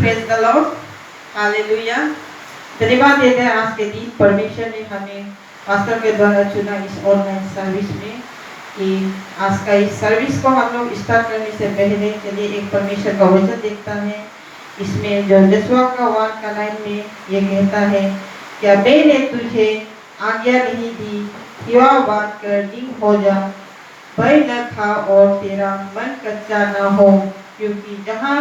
Praise the Lord, hallelujah. धन्यवाद देते हैं आज के दिन परमेश्वर ने हमें पास्टर के द्वारा चुना इस ऑनलाइन सर्विस में कि आज का इस सर्विस को हम लोग स्टार्ट करने से पहले चलिए एक परमेश्वर का वचन देखता है। इसमें जो जसुआ का 1 का लाइन में ये कहता है, क्या मैंने तुझे आज्ञा नहीं दी, युवा बात कर दिन हो जा, भय न खा और तेरा मन कच्चा न हो, क्योंकि जहाँ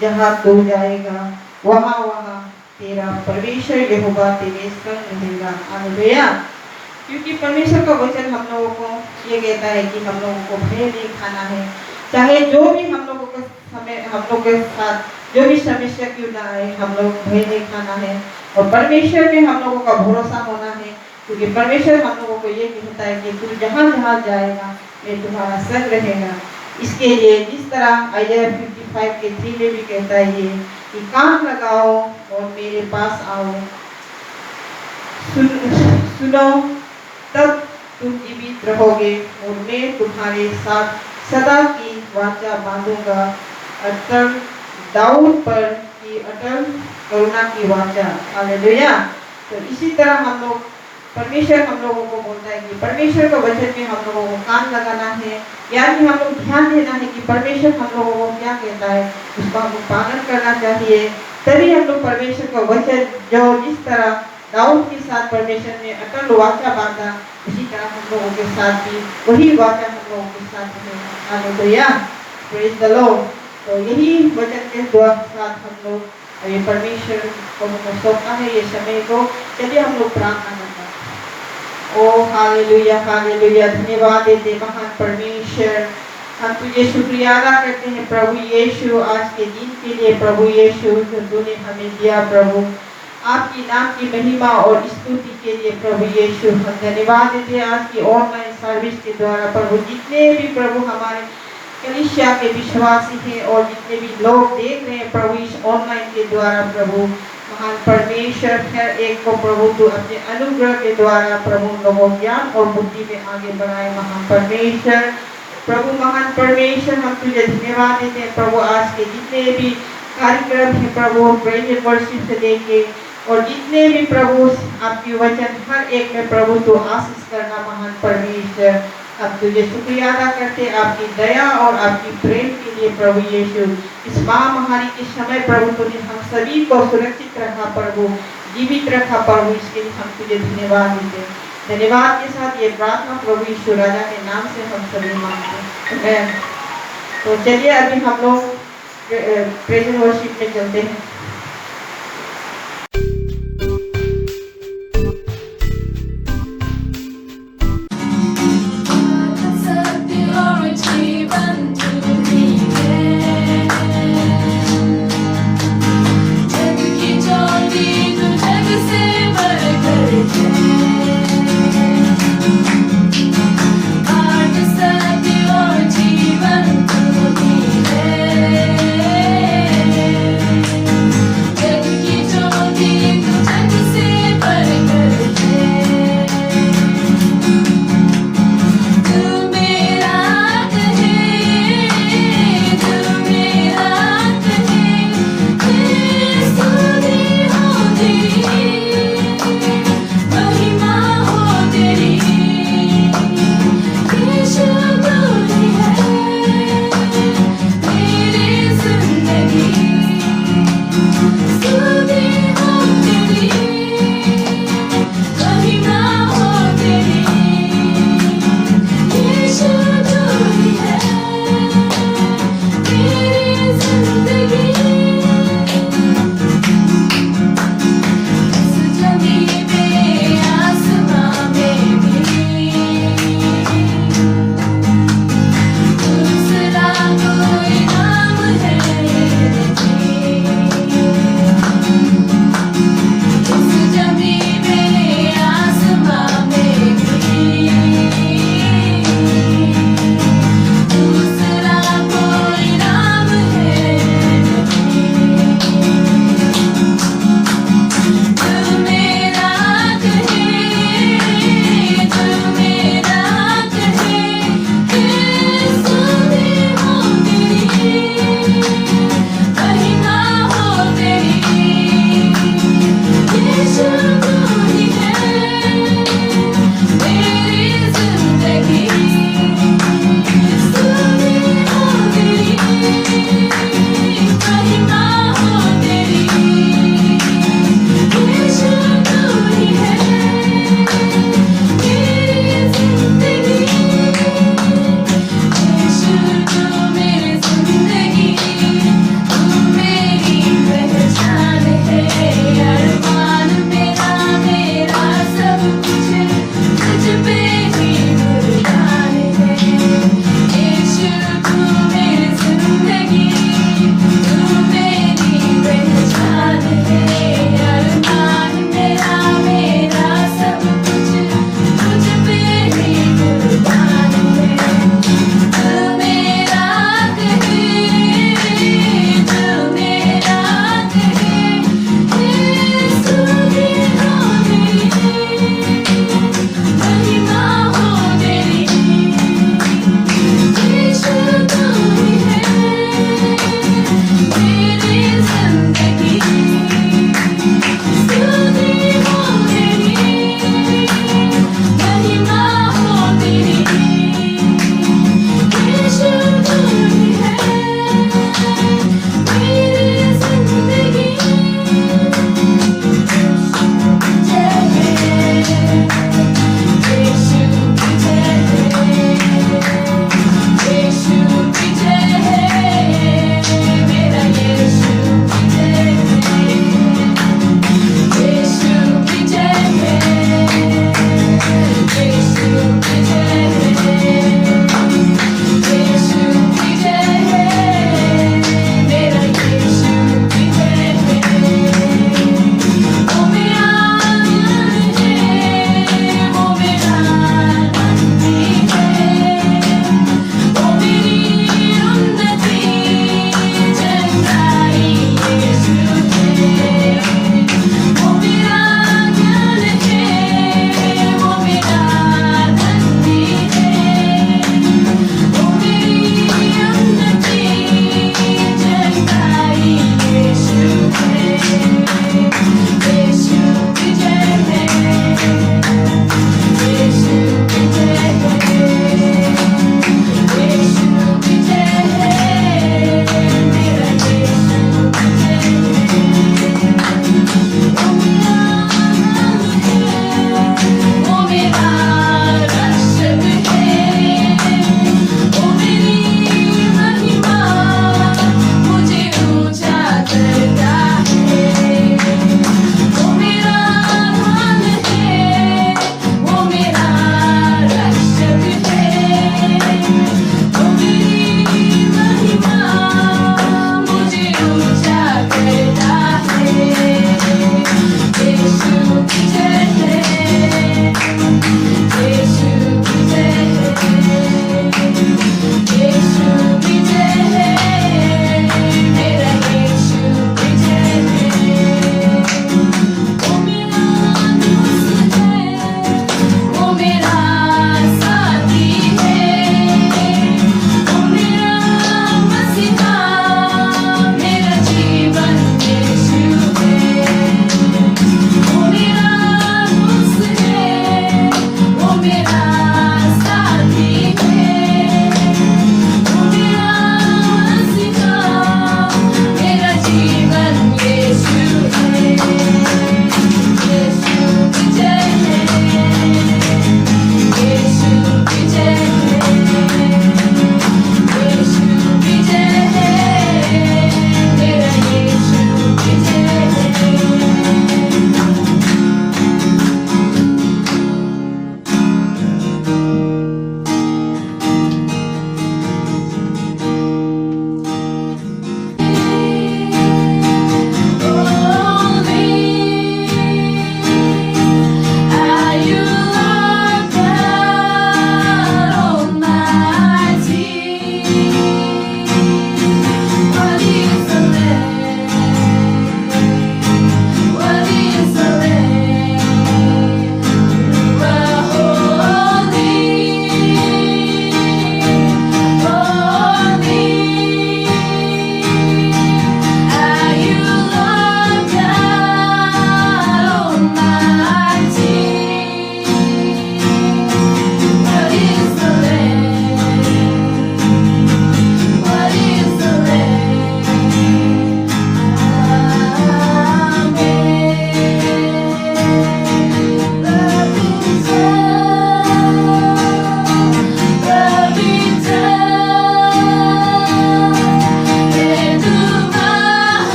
जहाँ तू जाएगा वहाँ वहाँ तेरा परमेश्वर यहोवा तेरे संग रहेगा। हालेलुया। क्योंकि परमेश्वर का वचन हम लोगों को ये कहता है कि हम लोगों को भय नहीं खाना है, चाहे जो भी हम लोगों के समय हम लोग के साथ जो भी समस्या क्यों ना आए, हम लोग भय नहीं खाना है और परमेश्वर में हम लोगों का भरोसा होना है। क्योंकि परमेश्वर हम लोगों को ये कहता है कि तू जहाँ जहाँ जाएगा मैं तुम्हारा संग रहेगा। इसके लिए जिस तरह आइज़ाया 55 के 3 में भी कहता है ये कि कान लगाओ और मेरे पास आओ, सुनो तब तुम जीवित रहोगे और मैं तुम्हारे साथ सदा की वाचा बांधूंगा, अटल दाऊद पर की अटल करुणा की वाचा। हालेलुया। तो इसी तरह हम लोग परमेश्वर हम लोगों को बोलता है कि परमेश्वर का वचन में हम लोगों को कान लगाना है, यानी हम लोग ध्यान देना है कि परमेश्वर हम लोगों को क्या कहता है, उसका हम पालन करना चाहिए। तभी हम लोग परमेश्वर का वचन जो जिस तरह दाऊद के साथ परमेश्वर ने अटल वाचा बांधा, उसी तरह हम लोगों के साथ भी वही वाचा हम लोगों के साथ है। Hallelujah, praise the Lord. तो यही वचन के साथ हम लोग ये परमेश्वर को सौंपना है ये समय को। चलिए हम लोग प्रार्थना करते हैं। ओ हालेलुया, हालेलुया। धन्यवाद देते महान परमेश्वर, हम तुझे शुक्रिया अदा करते हैं प्रभु यीशु आज के दिन के लिए। प्रभु यीशु जो तूने हमें दिया प्रभु, आपकी नाम की महिमा और स्तुति के लिए प्रभु यीशु हम धन्यवाद देते हैं आज की ऑनलाइन सर्विस के द्वारा। प्रभु जितने भी प्रभु हमारे कलीसिया के विश्वासी हैं और जितने भी लोग देख रहे हैं प्रभु इस ऑनलाइन के द्वारा, प्रभु महान परमेश्वर हर एक को प्रभु तू अपने अनुग्रह के द्वारा प्रभु लोगों ज्ञान और बुद्धि में आगे बढ़ाए। महान परमेश्वर, प्रभु महान परमेश्वर हम तुझे धन्यवाद देते हैं प्रभु आज के जितने भी कार्यक्रम है प्रभु प्रेज वर्शिप से लेके और जितने भी प्रभु आपकी वचन हर एक में प्रभु तू आशीष करना। महान परमेश्वर अब तुझे शुक्रिया अदा करते आपकी दया और आपकी प्रेम के लिए प्रभु यीशु। इस महामारी के समय प्रभु तूने हम सभी को सुरक्षित रखा प्रभु, जीवित रखा प्रभु, इसके लिए हम तुझे धन्यवाद देते हैं। धन्यवाद के साथ ये प्रार्थना प्रभु यीशु राजा के नाम से हम सभी मांगते हैं। तो चलिए अभी हम लोग प्रेजेंट वर्शिप में चलते हैं।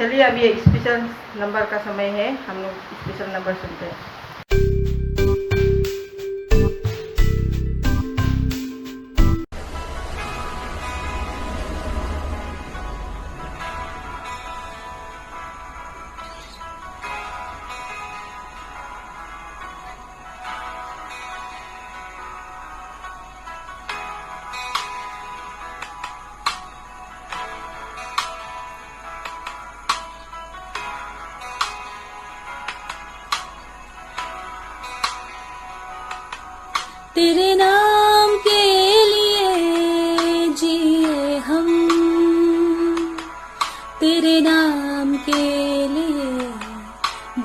चलिए अभी एक स्पेशल नंबर का समय है, हम लोग स्पेशल नंबर सुनते हैं। तेरे नाम के लिए जिए हम, तेरे नाम के लिए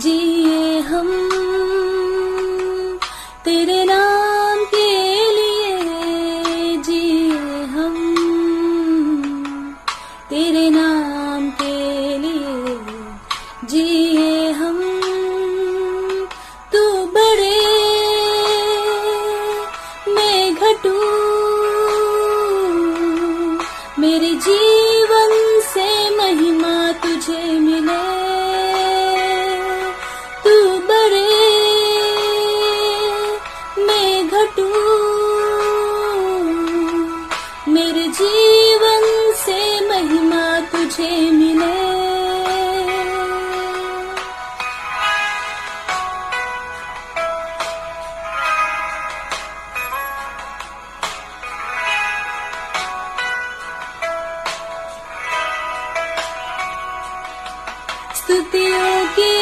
जिए हम, तेरे नाम के लिए जिए हम, तेरे नाम के लिए जिए हम। तू बड़े मैं घटू, मेरे जीवन से महिमा तुझे मिले। तू बड़े मैं घटू, मेरे जीवन से महिमा तुझे मिले। स्तुतियों के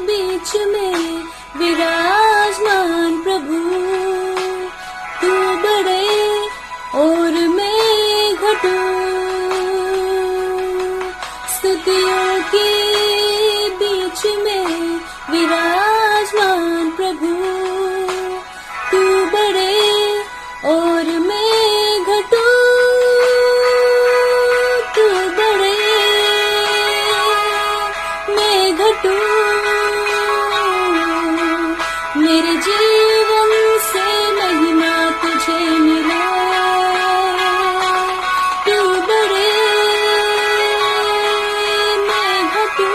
बीच में विराजमान प्रभु, तू बड़े और मैं घटू। स्तुतियों के बीच में विराजमान प्रभु, तू बड़े और मैं घटू। तू बड़े मैं घटू, मेरे जीवन से महिमा तुझे मिले। तू बड़े मैं घटू,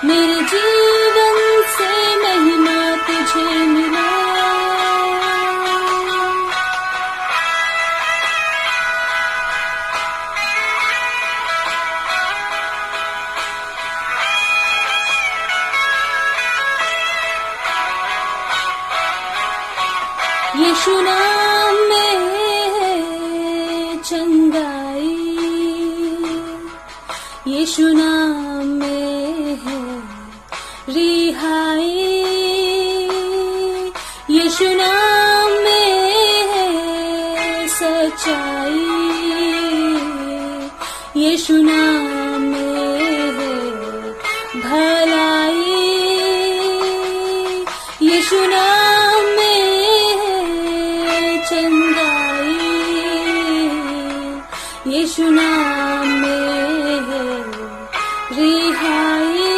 मेरे जीवन से महिमा तुझे मिले। यीशु नाम में है चंगाई, यीशु नाम में है रिहाई, यीशु नाम में है सच्चाई, यीशु नाम में है भलाई, यीशु नाम में चंगाई, यीशु नाम में है रिहाई,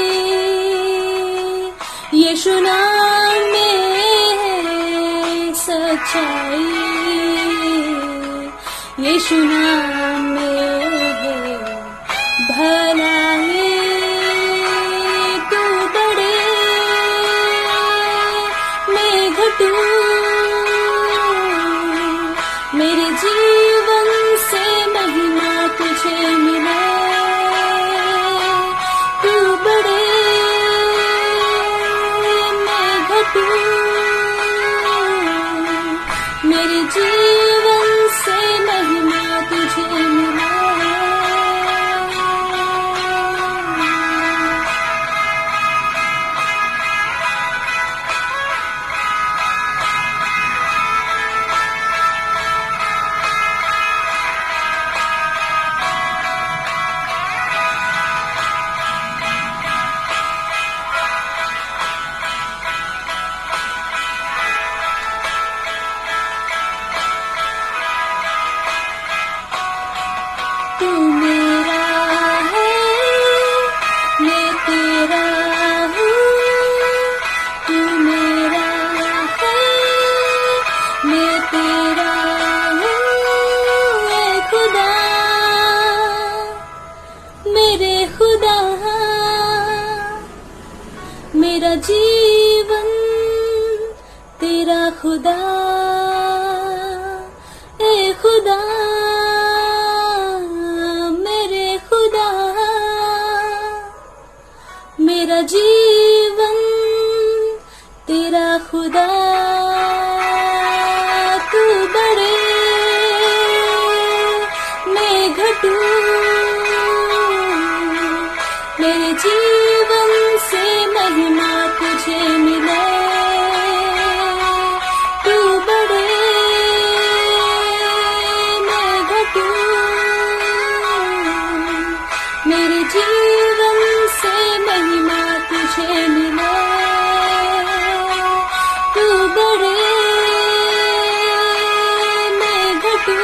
यीशु नाम में है सच्चाई, यीशु नाम में है भलाई। तू बड़े मैं घटू, मेरे जीवन से महिमा तुझे मिले। तू बड़े मैं घटू, मेरे जीवन से महिमा तुझे मेरा जीवन तेरा खुदा, ए खुदा मेरे खुदा, मेरा जीवन तेरा खुदा, तू बड़े मैं घटू, मेरे जीवन से महिमा तुझे मिले, तू बड़े मैं घटू, मेरे जीवन से महिमा तुझे मिले, तू बड़े मैं घटू,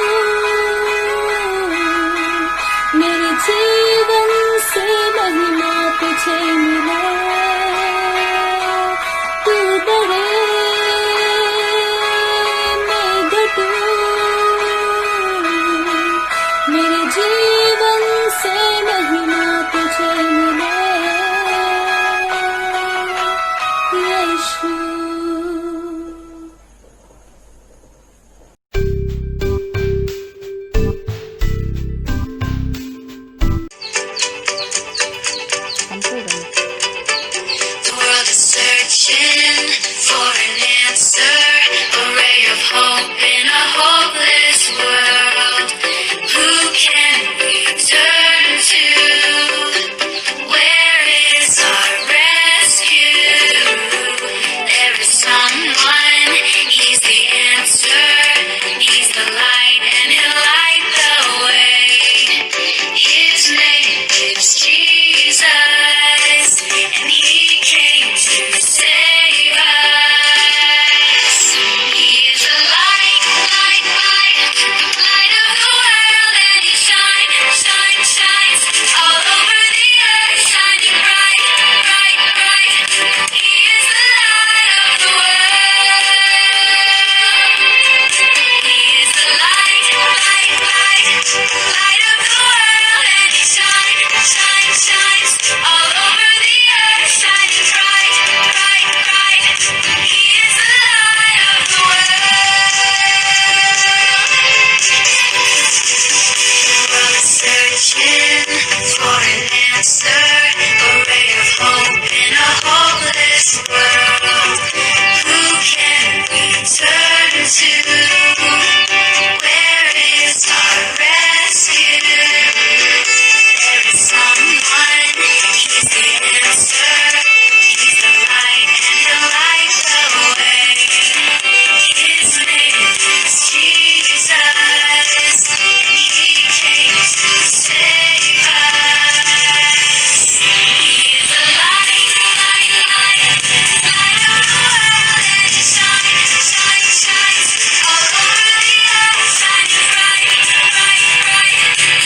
मेरे जीवन से महिमा तुझे मिले, तू बड़े मैं घटू, मेरे जीवन से महिमा तुझे मिले, यीशु। The world is searching for an answer, a ray of hope in a hopeless world. Who can we turn to? Where is our rescue? There is someone, he's the answer, he's the light and he'll light the way. His name is Jesus, and he came to save us. He is the light, light, light, light of the world, and he shines, shines, shines all over the earth, shining bright, bright, bright. He is the light of the world. He is the light, light, light, light of the world, and he shines, shines, shines all over the earth, shining bright, bright, bright. He is the light of the world is searching for an answer, a ray of hope in a hopeless world. Who can we turn to? Where is our rescue? There is someone, he's the answer, he's the light and he'll light the way. His name is Jesus, and he came to save us. He is the light, light, light, light of the world, and he shines, shines, shines all over the earth, shining bright, bright, bright.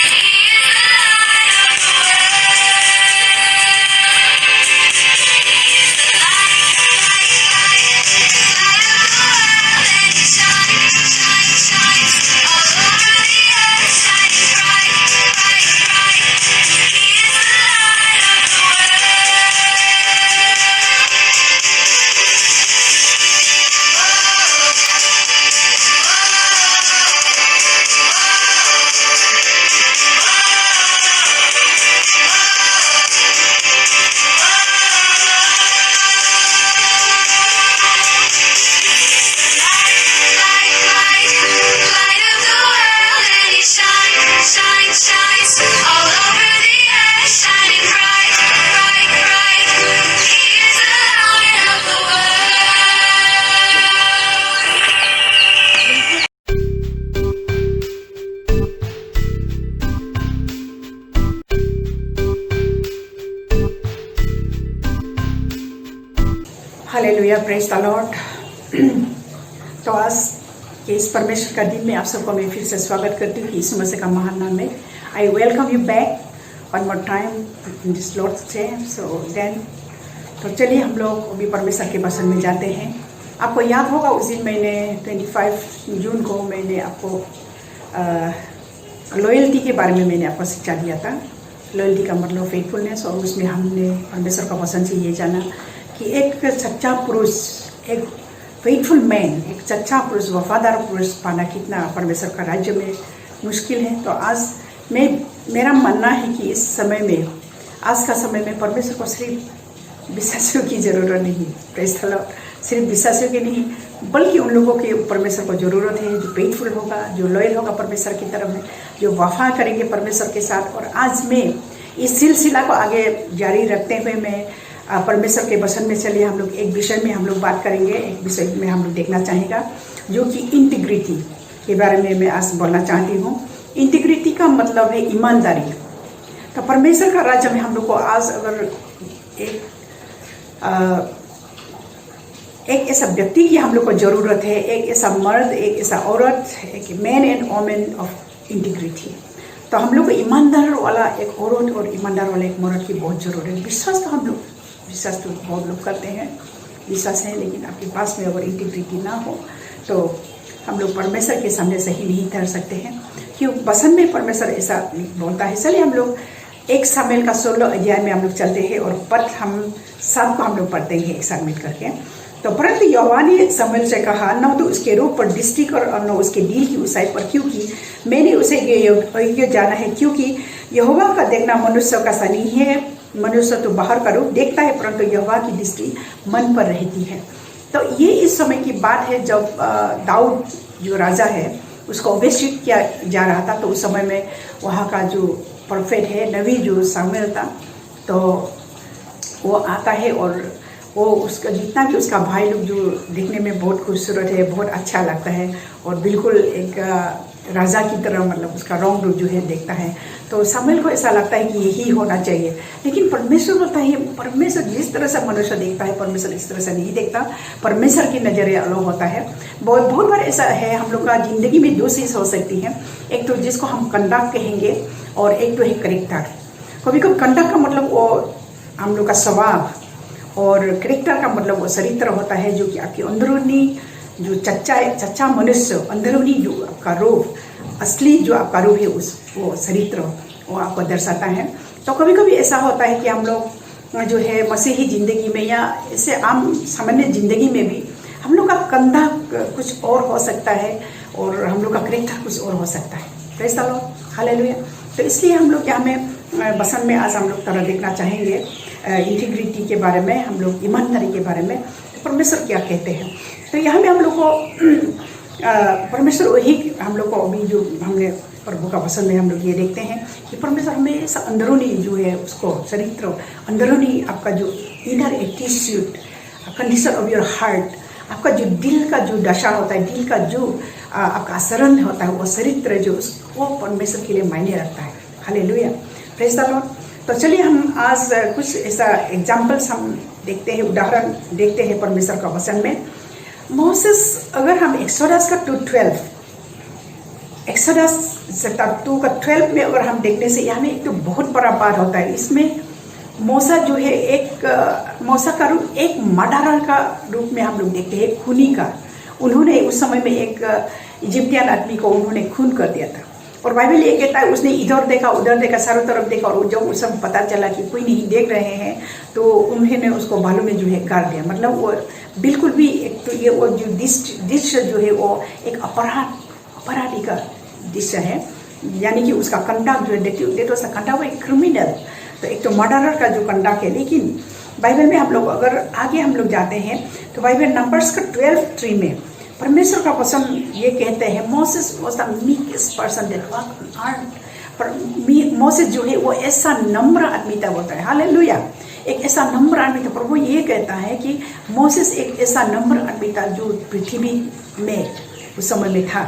He is the light of the world. He is the light, light, light, light of the world, and he shines, shines, shines all over the earth, shining bright, bright, bright. He is the light of the light, light, light of the world, and he shines, shines, shines all over the earth, shining bright, bright, bright. He is the light of the world. Hallelujah, praise the Lord. तो आज के इस परमेश्वर का दिन में आप सबको मैं फिर से स्वागत करती हूँ यीशु मसीह का महान नाम में। I welcome you back one more time in this lord's day. तो चलिए हम लोग अभी परमेश्वर के वचन में जाते हैं। आपको याद होगा उस दिन मैंने 25 जून को मैंने आपको लॉयल्टी के बारे में मैंने आपको शिक्षा दिया था। लॉयल्टी का मतलब फेथफुलनेस, और उसमें हमने परमेश्वर का वचन से ये जाना कि एक सच्चा पुरुष, एक फेथफुल मैन, एक सच्चा पुरुष, वफादार पुरुष पाना कितना परमेश्वर का राज्य में मुश्किल है। तो आज मेरा मानना है कि इस समय में, आज का समय में परमेश्वर को सिर्फ विश्वासियों की ज़रूरत नहीं, प्रेज़ द लॉर्ड, सिर्फ विश्वासियों की नहीं, बल्कि उन लोगों के परमेश्वर को ज़रूरत है जो फेथफुल होगा, जो लॉयल होगा परमेश्वर की तरफ में, जो वफा करेंगे परमेश्वर के साथ। और आज मैं इस सिलसिला को आगे जारी रखते हुए मैं परमेश्वर के वचन में चलिए हम लोग एक विषय में हम लोग बात करेंगे, एक विषय में हम लोग देखना चाहेगा जो कि इंटीग्रिटी के बारे में मैं आज बोलना चाहती हूँ। इंटीग्रिटी का मतलब है ईमानदारी। तो परमेश्वर का राज्य में हम लोग को आज अगर एक ऐसा व्यक्ति की हम लोग को ज़रूरत है, एक ऐसा मर्द, एक ऐसा औरत, एक man and women of integrity. तो हम लोग को ईमानदार वाला एक औरत और ईमानदार वाला एक मर्द की बहुत ज़रूरत है। विश्वास तो बहुत लोग करते हैं, विश्वास है, लेकिन आपके पास में अगर इंटीग्रिटी ना हो तो हम लोग परमेश्वर के सामने सही नहीं ठहर सकते हैं। क्यों? वचन में परमेश्वर ऐसा बोलता है। चलिए हम लोग 1 सामुएल का 16 अध्याय में हम लोग चलते हैं और पद हम 7 को हम लोग पढ़ते हैं एक साथ मिल करके। तो परंतु यहोवा ने शमूएल से कहा, न तो उसके रूप पर दृष्टि कर और न उसके दिल की ऊंचाई पर, क्योंकि मैंने उसे योग्य जाना है। क्योंकि यहोवा का देखना मनुष्य का सा नहीं है, मनुष्य तो बाहर का रूप देखता है, परंतु यहोवा की दृष्टि मन पर रहती है। तो ये इस समय की बात है जब दाऊद जो राजा है उसको अभिषेक किया जा रहा था। तो उस समय में वहाँ का जो प्रोफेट है, नबी जो शमूएल था, तो वो आता है और वो उसका जितना भी उसका भाई लोग जो दिखने में बहुत खूबसूरत है, बहुत अच्छा लगता है और बिल्कुल एक राजा की तरह मतलब उसका रंग रूप जो है देखता है। तो शमूएल को ऐसा लगता है कि यही होना चाहिए, लेकिन परमेश्वर होता है, परमेश्वर जिस तरह से मनुष्य देखता है परमेश्वर इस तरह से नहीं देखता। परमेश्वर की नज़रिया अलग होता है। बहुत बार ऐसा है हम लोग का ज़िंदगी में 2 चीज़ हो सकती है, एक तो जिसको हम कंडक्ट कहेंगे और एक तो है करेक्टर। कभी कभी कंडक्ट का मतलब वो हम लोग का स्वभाव और करेक्टर का मतलब वो चरित्र होता है, जो कि आपकी अंदरूनी जो सच्चा मनुष्य, अंदरूनी जो आपका रूप, असली जो आपका रूप है वो चरित्र वो आपको दर्शाता है। तो कभी कभी ऐसा होता है कि हम लोग जो है मसीही ज़िंदगी में या ऐसे आम सामान्य ज़िंदगी में भी हम लोग का कंधा कुछ और हो सकता है और हम लोग का करेक्टर कुछ और हो सकता है। Praise the Lord, hallelujah. तो इसलिए हम लोग यहाँ में वचन में आज हम लोग तरह देखना चाहेंगे इंटीग्रिटी के बारे में, हम लोग ईमानदारी के बारे में परमेश्वर क्या कहते हैं। तो यहाँ में हम लोग को परमेश्वर वही हम लोग को अभी जो हमने प्रभु का वचन में हम लोग ये देखते हैं कि परमेश्वर हमेशा अंदरूनी जो है उसको चरित्र, अंदरूनी आपका जो inner attitude, condition of your heart, आपका जो दिल का जो दशा होता है, दिल का जो आपका आचरण होता है, वो चरित्र जो वो परमेश्वर के लिए मायने रखता है। Hallelujah, praise the Lord. तो चलिए हम आज कुछ ऐसा एग्जाम्पल्स हम देखते हैं, उदाहरण देखते हैं परमेश्वर का वचन में। मोसेस, अगर हम एक्सोडस का 2:12, एक्सोडस चैप्टर 2 का 12 में अगर हम देखने से यहाँ में एक तो बहुत बड़ा बात होता है। इसमें मूसा जो है मूसा का रूप एक मर्डरर का रूप में हम लोग देखते हैं, खूनी का। उन्होंने उस समय में एक इजिप्टियन आदमी को उन्होंने खून कर दिया था। और बाइबल ये कहता है उसने इधर देखा उधर देखा, चारों तरफ देखा, और जब उस समय पता चला कि कोई नहीं देख रहे हैं तो उन्होंने उसको बालू में जो है गाड़ दिया। मतलब वो बिल्कुल भी एक तो ये वो जो दृश्य जो है वो एक अपराधी का दृश्य है, यानी कि उसका कंडक्ट जो है देखते उसका कंडक्ट वो एक क्रिमिनल, तो एक तो मर्डरर का जो कंडक्ट है। लेकिन बाइबल में हम लोग अगर आगे हम लोग जाते हैं तो बाइबल नंबर्स का 12:3 में परमेश्वर का वचन ये कहते हैं, Moses was the meekest person that walked on earth. पर मोसेस जो है वो ऐसा नम्र आदमी था, बोलता है हालेलुया, एक ऐसा नम्र आदमी था। प्रभु ये कहता है कि मोसेस एक ऐसा नम्र आदमी था जो पृथ्वी में उस समय में था।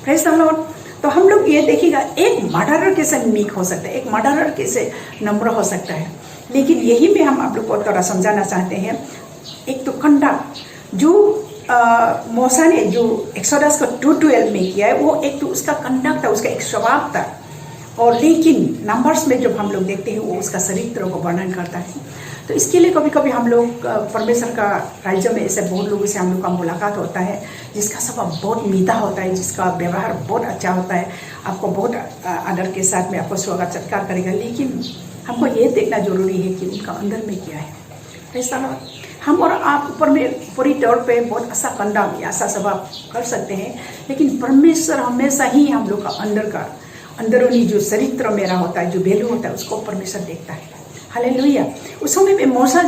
Praise the Lord. तो हम लोग ये देखिएगा एक मर्डरर कैसे मीक हो सकता है, एक मर्डरर कैसे नम्र हो सकता है। लेकिन यही में हम आप लोग को थोड़ा समझाना चाहते हैं। एक तो कंडक्ट जो मूसा ने जो एक्सोडस का 2:12 में किया है, वो एक तो उसका कंडक्ट था, उसका एक स्वभाव था। और लेकिन नंबर्स में जब हम लोग देखते हैं वो उसका चरित्र को वर्णन करता है। तो इसके लिए कभी कभी हम लोग परमेश्वर का राज्य में ऐसे बहुत लोगों से हम लोग का मुलाकात होता है जिसका स्वभाव बहुत मीठा होता है, जिसका व्यवहार बहुत अच्छा होता है, आपको बहुत आदर के साथ में आपको स्वागत सत्कार करेगा। लेकिन हमको ये देखना जरूरी है कि उनका अंदर में क्या है। प्रेज़ द लॉर्ड, हम और आप ऊपर में पूरी तौर पे बहुत ऐसा कंधा या ऐसा स्वभाव कर सकते हैं, लेकिन परमेश्वर हमेशा ही हम लोग का अंदरूनी जो चरित्र मेरा होता है, जो वैल्यू होता है, उसको परमेश्वर देखता है। हालेलुया। उस समय में मूसा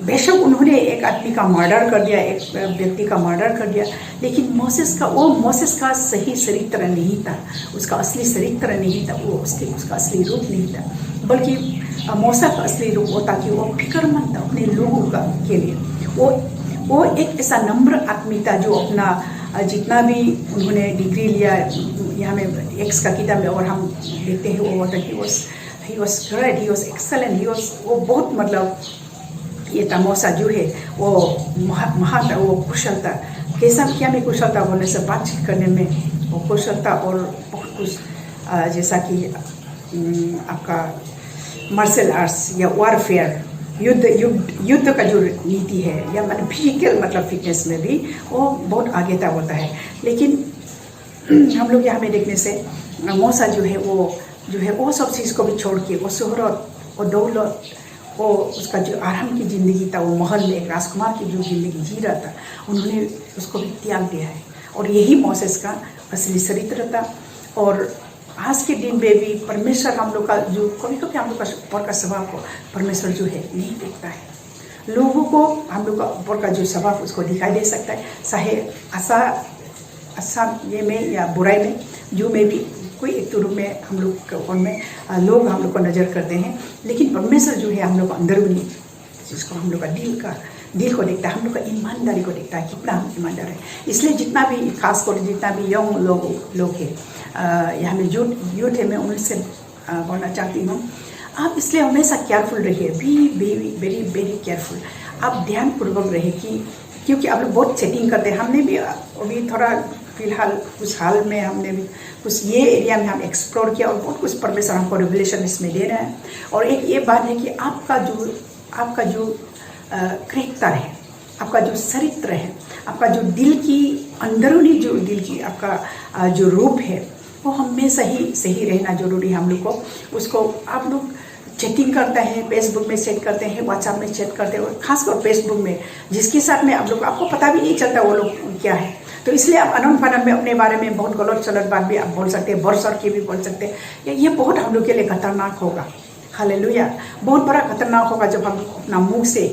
बेशक उन्होंने एक आदमी का मर्डर कर दिया, एक व्यक्ति का मर्डर कर दिया, लेकिन मोसेस का सही चरित्र नहीं था, उसका असली चरित्र नहीं था, वो उसका असली रूप नहीं था, बल्कि मूसा का असली रूप होता कि वो फिक्रमंद था अपने लोगों का के लिए। वो एक ऐसा नम्र आदमी था जो अपना जितना भी उन्होंने डिग्री लिया, यहाँ में एक्स का किताब में और हम देखते हैं वो होता कि he was great, he was excellent, वो बहुत मतलब ये था मूसा जो है वो महान था, वो कुशल था। कैसा क्या में कुशल था बोलने से बातचीत करने में वो कुशल था, और बहुत कुछ जैसा कि आपका मार्शल आर्ट्स या वॉरफेयर युद्ध का जो नीति है, या मतलब फिजिकल मतलब फिटनेस में भी वो बहुत आगे तक होता है। लेकिन हम लोग यहाँ में देखने से मूसा जो है वो सब चीज़ को भी छोड़ के वो शोहरत और दौलत, वो उसका जो आराम की ज़िंदगी था, वो महल में एक राजकुमार की जो ज़िंदगी जी रहा था, उन्होंने उसको भी त्याग दिया है। और यही मोसेस का असली चरित्र था। और आज के दिन में भी परमेश्वर हम लोग का जो कभी कभी हम लोग का ऊपर का स्वभाव को परमेश्वर जो है नहीं देखता है। लोगों को हम लोग का ऊपर का जो स्वभाव उसको दिखाई दे सकता है, चाहे अच्छा ये में या बुराई में, जो में भी कोई एक रूप में हम लोग में लोग हम लोग को नज़र करते हैं, लेकिन परमेश्वर जो है हम लोग का अंदरूनी जिसको हम लोग का दिल को देखता है, हम लोग का ईमानदारी को देखता है, कितना हम ईमानदार है। इसलिए जितना भी खासकर जितना भी यंग लोग है यहाँ में यूथ है, मैं उनसे बोलना चाहती हूँ, आप इसलिए हमेशा केयरफुल रहिए, बी वेरी वेरी केयरफुल। आप ध्यानपूर्वक रहिए क्योंकि आप लोग बहुत सेटिंग करते हैं। हमने भी अभी थोड़ा फिलहाल कुछ हाल में हमने भी कुछ ये एरिया में हम एक्सप्लोर किया, और बहुत कुछ परमेश्वर हमको रिवलेशन इसमें दे रहा है। और एक ये बात है कि आपका जो करैक्टर है, आपका जो चरित्र है, आपका जो दिल की अंदरूनी जो दिल की आपका जो रूप है, वो हमेशा ही सही रहना जरूरी है। हम लोग को उसको आप लोग चैटिंग करते हैं, फेसबुक में चैट करते हैं, व्हाट्सएप में चैट करते हैं, और खासकर फेसबुक में जिसके साथ में आप लोग आपको पता भी नहीं चलता वो लोग क्या है। तो इसलिए आप अनोन फनन में अपने बारे में बहुत गलत सलत बात भी आप बोल सकते हैं, बरसर की भी बोल सकते हैं। ये बहुत हम लोग के लिए खतरनाक होगा। हालेलुया। बहुत बड़ा खतरनाक होगा जब हम अपना मुंह से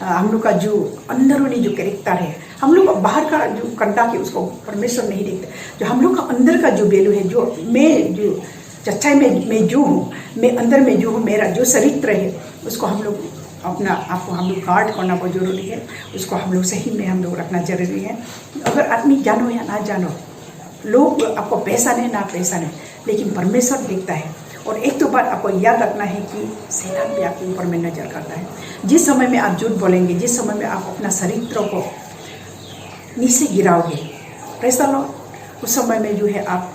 हम लोग का जो अंदरूनी जो कैरेक्टर है, हम लोग बाहर का जो कंटा के उसको परमेश्वर नहीं देखते, जो हम लोग का अंदर का जो वैल्यू है, जो मैं जो सच्चाई में मैं जो हूँ, मैं अंदर में जो हूँ, मेरा जो चरित्र है, उसको हम लोग अपना आपको हम लोग गार्ड करना बहुत जरूरी है। उसको हम लोग सही में हम लोग रखना जरूरी है। अगर आदमी जानो या ना जानो, लोग आपको पैसा नहीं ना पैसा नहीं, लेकिन परमेश्वर देखता है। और एक तो बात आपको याद रखना है कि शैतान भी आपके ऊपर में नजर करता है। जिस समय में आप झूठ बोलेंगे, जिस समय में आप अपना चरित्र को नीचे गिराओगे, प्रेज़ द लॉर्ड, उस समय में जो है आप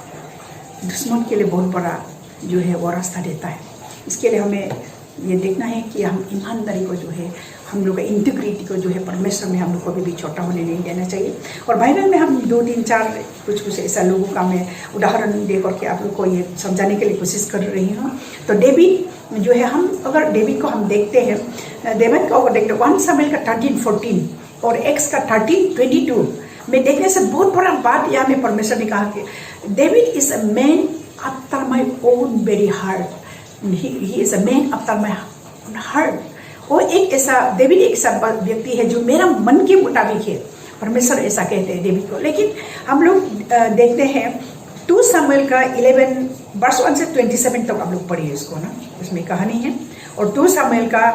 दुश्मन के लिए बहुत बड़ा जो है वो रास्ता देता है। इसके लिए हमें ये देखना है कि हम ईमानदारी को जो है, हम लोग का इंटीग्रिटी को जो है परमेश्वर में हम लोग को भी छोटा होने नहीं देना चाहिए। और बाइबल में हम 2 3 4 कुछ ऐसा लोगों का मैं उदाहरण दे करके आप लोग को ये समझाने के लिए कोशिश कर रही हूँ। तो डेविड जो है, हम अगर डेविड को हम देखते हैं, डेविड को अगर देखते 1 शमूएल का 13-14 और एक्स का 13-22 में देखने से बहुत बड़ा बात यहाँ में परमेश्वर ने कहा कि David is a man after my own very heart. He is a man after my heart. वो एक ऐसा डेविड एक ऐसा व्यक्ति है जो मेरा मन के मुताबिक है। परमेश्वर ऐसा कहते हैं डेविड को। लेकिन हम लोग देखते हैं 2 शमूएल का 11 वर्ष 1 से 27 तक आप लोग पढ़िए इसको ना, उसमें कहानी है। और 2 शमूएल का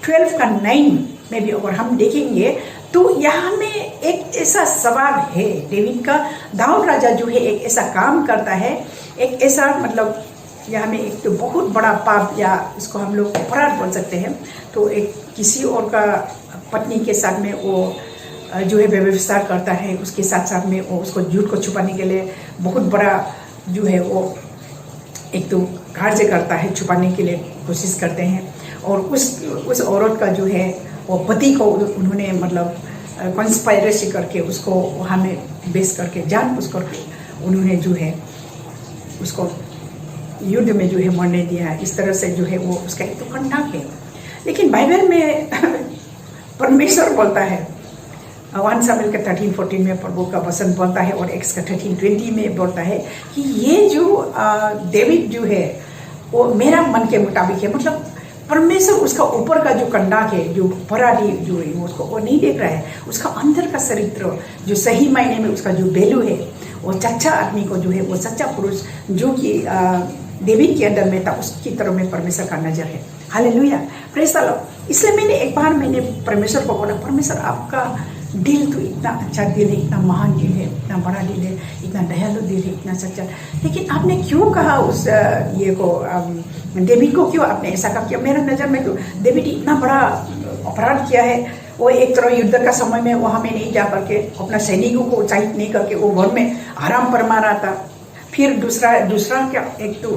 12 का 9 में भी अगर हम देखेंगे तो यहाँ में एक ऐसा सवाल है डेविड का। दाऊद राजा जो है एक ऐसा काम करता है, एक ऐसा मतलब यहाँ में एक तो बहुत बड़ा पाप या इसको हम लोग अपराध बोल सकते हैं। तो एक किसी और का पत्नी के साथ में वो जो है व्यभिचार करता है, उसके साथ साथ में वो उसको झूठ को छुपाने के लिए बहुत बड़ा जो है वो एक तो कार्य करता है, छुपाने के लिए कोशिश करते हैं। और उस औरत का जो है वो पति को उन्होंने मतलब कॉन्स्पायरेसी करके उसको वहाँ में बेस करके जानबूझ करके उन्होंने जो है उसको युद्ध में जो है मरने दिया है। इस तरह से जो है वो उसका एक तो कंटाक है। लेकिन बाइबल में परमेश्वर बोलता है 1 सामुएल के 13-14 में प्रभु का वचन बोलता है, और एक्स का 13-20 में बोलता है कि ये जो डेविड जो है वो मेरा मन के मुताबिक है। मतलब परमेश्वर उसका ऊपर का जो कंडाक है, जो पराडी जो है उसको वो नहीं देख रहा है, उसका अंदर का चरित्र जो सही मायने में उसका जो वैल्यू है, वो सच्चा आदमी को जो है, वो सच्चा पुरुष जो कि डेविड के अंदर में था, उसकी तरफ में परमेश्वर का नजर है। Hallelujah, praise the Lord. इसलिए मैंने परमेश्वर को बोला, परमेश्वर आपका दिल तो इतना अच्छा दिल है, इतना महान दिल है, इतना बड़ा दिल है, इतना दयालु दिल है, इतना सच्चा, लेकिन आपने क्यों कहा उस ये को डेविड को क्यों आपने ऐसा कहा? किया मेरा नज़र में तो डेविड इतना बड़ा अपराध किया है। वो एक तरह युद्ध का समय में वहाँ में नहीं जा करके अपना सैनिकों को उत्साहित नहीं करके वो घर में आराम फरमा रहा था। फिर दूसरा क्या, एक तो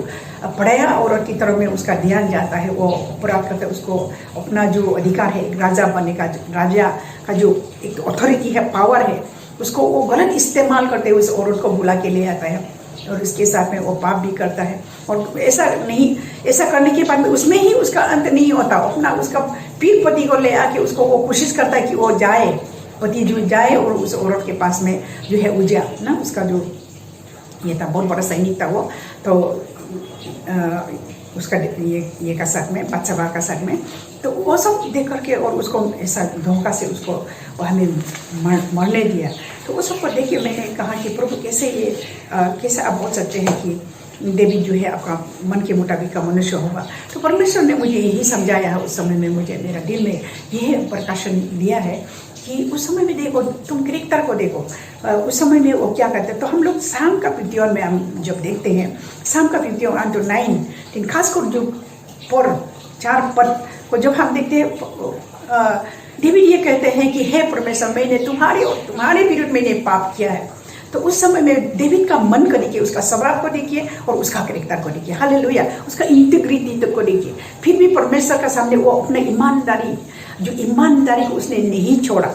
पढ़ाया औरत की तरफ में उसका ध्यान जाता है, वो अपराध करते उसको अपना जो अधिकार है राजा बनने का, राजा का जो एक अथॉरिटी है, पावर है, उसको वो गलत इस्तेमाल करते हुए उस औरत को बुला के ले आता है और उसके साथ में वो पाप भी करता है। और ऐसा करने के बाद में उसमें ही उसका अंत नहीं होता, अपना उसका पीर पति को ले आके उसको वो कोशिश करता है कि वो जाए, पति जो जाए और उस औरत के पास में जो है उजिया ना, उसका जो ये था बहुत बड़ा सैनिक था वो, तो उसका ये का साथ में बादशाह का साथ में, तो वो सब देख करके और उसको ऐसा धोखा से उसको हमें मरने दिया। तो उस सब को देख के मैंने कहा कि प्रभु कैसे आप बहुत सच्चे हैं कि डेविड जो है आपका मन के मुताबिक का मनुष्य होगा। तो परमेश्वर ने मुझे यही समझाया है उस समय में, मुझे मेरा दिल में यह प्रकाशन दिया है कि उस समय में देखो, तुम कैरेक्टर को देखो, उस समय में वो क्या करते हैं। तो हम लोग शाम का 51 में हम जब देखते हैं, शाम का 51 to 9 खासकर जो 4 पद को जब हम देखते हैं, डेविड ये कहते हैं कि हे परमेश्वर, मैंने तुम्हारे विरुद्ध मैंने पाप किया है। तो उस समय में डेविड का मन को देखिए, उसका स्वभाव को देखिए और उसका कैरेक्टर को देखिए, हालेलुया, उसका इंटीग्रिटी को देखिए। फिर भी परमेश्वर का सामने वो अपना ईमानदारी को उसने नहीं छोड़ा।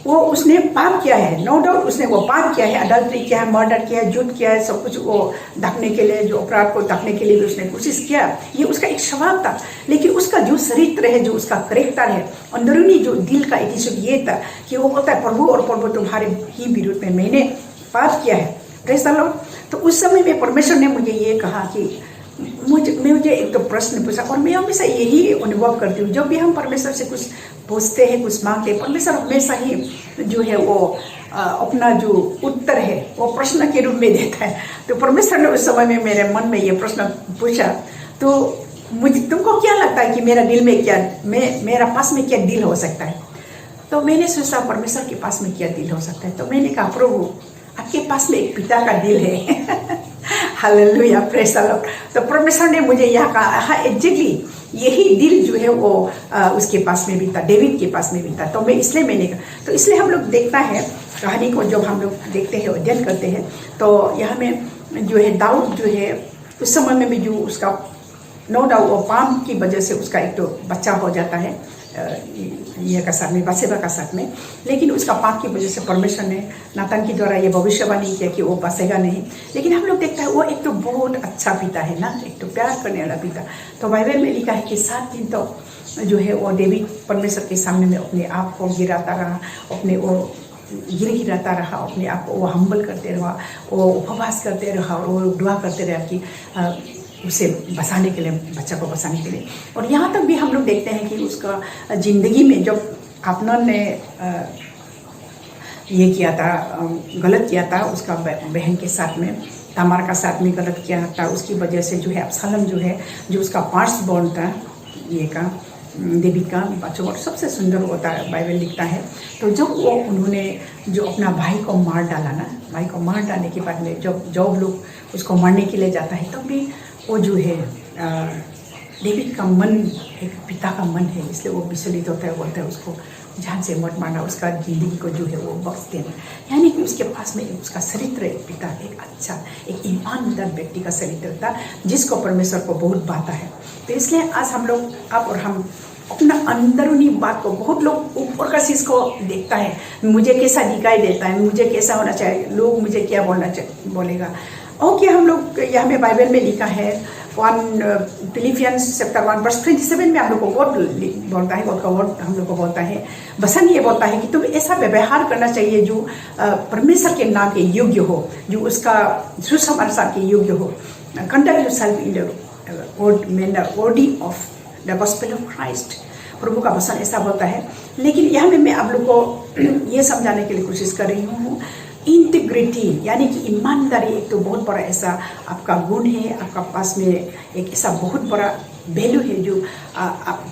वो उसने पाप किया है, नो डाउट उसने वो पाप किया है, अडल्ट्री किया है, मर्डर किया है, झूठ किया है, सब कुछ वो ढकने के लिए, जो अपराध को ढकने के लिए भी उसने कोशिश किया। ये उसका एक स्वभाव था, लेकिन उसका जो चरित्र है, जो उसका कैरेक्टर है, अंदरूनी जो दिल का एटीट्यूड ये था कि वो बोलता है प्रभु और प्रभु तुम्हारे ही विरुद्ध में मैंने पाप किया है। Praise the Lord. तो उस समय में परमेश्वर ने मुझे ये कहा कि मुझे एक तो प्रश्न पूछा, और मैं हमेशा यही अनुभव करती हूँ, जब भी हम परमेश्वर से कुछ पूछते हैं, कुछ मांगते हैं, परमेश्वर हमेशा ही जो है वो अपना जो उत्तर है वो प्रश्न के रूप में देता है। तो परमेश्वर ने उस समय में मेरे मन में ये प्रश्न पूछा, तो तुमको क्या लगता है कि मेरा दिल में क्या, मेरा पास में क्या दिल हो सकता है? तो मैंने सोचा परमेश्वर के पास में क्या दिल हो सकता है। तो मैंने कहा प्रभु आपके पास में एक पिता का दिल है। Hallelujah, praise the Lord. तो परमेश्वर ने मुझे यह कहा, हाँ एग्जैक्टली यही दिल जो है वो उसके पास में भी था, डेविड के पास में भी था। तो मैंने कहा, तो इसलिए हम लोग देखता है कहानी को, जब हम लोग देखते हैं, अध्ययन करते हैं, तो यहाँ में जो है दाऊद जो है उस समय में भी जो उसका नो डाउट वो पाप की वजह से उसका एक तो बच्चा हो जाता है ये का साथ में, बासेबा का साथ में, लेकिन उसका पाप की वजह से परमेश्वर ने नातान के द्वारा ये भविष्यवाणी किया कि वो बसेगा नहीं। लेकिन हम लोग देखते हैं वो एक तो बहुत अच्छा पिता है ना, एक तो प्यार करने वाला पिता। तो बाइबल में लिखा है कि 7 दिन तो जो है वो डेविड परमेश्वर के सामने में अपने आप को गिराता रहा, अपने वो गिराता रहा, अपने आप को वो हम्बल करते रहा, वो उपवास करते रहा और वो दुआ करते रहा कि उसे बचाने के लिए, बच्चा को बचाने के लिए। और यहाँ तक भी हम लोग देखते हैं कि उसका ज़िंदगी में जब अम्नोन ने ये किया था, गलत किया था उसका बहन के साथ में, तामार का साथ में गलत किया था, उसकी वजह से जो है अबशालोम जो है, जो उसका पार्ट्स बॉर्न था ये का डेविड का बच्चों और सबसे सुंदर होता है, बाइबल लिखता है। तो जब वो उन्होंने जो अपना भाई को मार डाला ना, भाई को मार डालने के बाद में जब लोग उसको मारने के लिए जाता है, तब भी वो जो है डेविड का मन एक पिता का मन है, इसलिए वो विचलित होता है, बोलता है उसको जान से मत मारना, उसका जिंदगी को जो है वो बख्श देना। यानी कि उसके पास में उसका चरित्र, एक पिता, एक अच्छा, एक ईमानदार व्यक्ति का चरित्र था, जिसको परमेश्वर को बहुत भाता है। तो इसलिए आज हम लोग, आप और हम अपना अंदरूनी बात को, बहुत लोग ऊपर का चीज़ को देखता है, मुझे कैसा दिखाई देता है, मुझे कैसा होना चाहिए, लोग मुझे क्या बोलेगा। और क्या हम लोग यहाँ में बाइबल में लिखा है फिलिपियंस चैप्टर 1 वर्स 27 में हम लोग को गॉड बोलता है, गॉड का वर्ड हम लोग को बोलता है, वचन ये बोलता है कि तुम ऐसा व्यवहार करना चाहिए जो परमेश्वर के नाम के योग्य हो, जो उसका सुसमाचार के योग्य हो। Conduct yourself in the manner worthy of the gospel of Christ. प्रभु का वचन ऐसा बोलता है। लेकिन यहाँ में मैं आप लोग को ये समझाने के लिए कोशिश कर रही हूँ, इंटीग्रिटी यानी कि ईमानदारी एक तो बहुत बड़ा ऐसा आपका गुण है, आपका पास में एक ऐसा बहुत बड़ा वैल्यू है जो